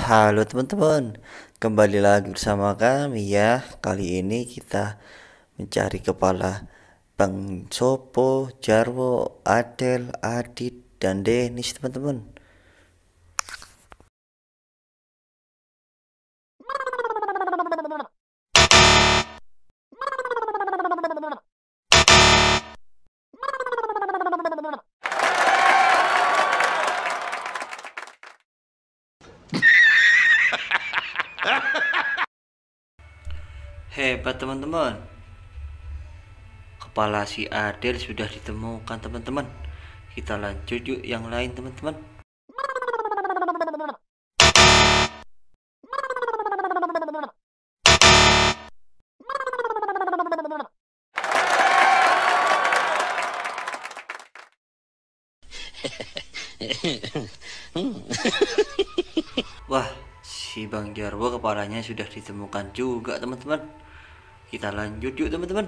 Halo teman-teman, kembali lagi bersama kami ya. Kali ini kita mencari kepala Bang Sopo, Jarwo, Adel, Adit, dan Denis teman-teman. Hebat teman-teman, kepala si Adel sudah ditemukan teman-teman. Kita lanjut yuk yang lain teman-teman. Wah, si Bang Jarwo kepalanya sudah ditemukan juga teman-teman. Kita lanjut yuk teman-teman.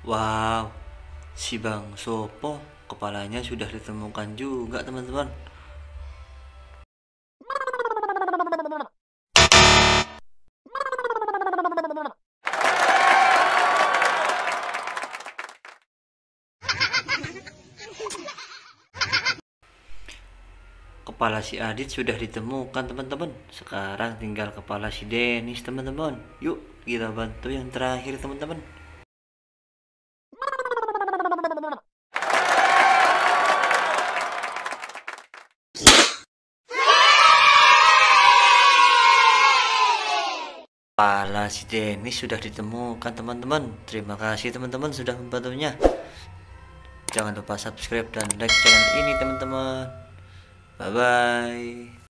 Wow, si Bang Sopo kepalanya sudah ditemukan juga teman-teman. Kepala si Adit sudah ditemukan teman-teman. Sekarang tinggal kepala si Denis teman-teman. Yuk kita bantu yang terakhir teman-teman. Kepala si Denis sudah ditemukan teman-teman. Terima kasih teman-teman sudah membantunya. Jangan lupa subscribe dan like channel ini teman-teman. Bye bye.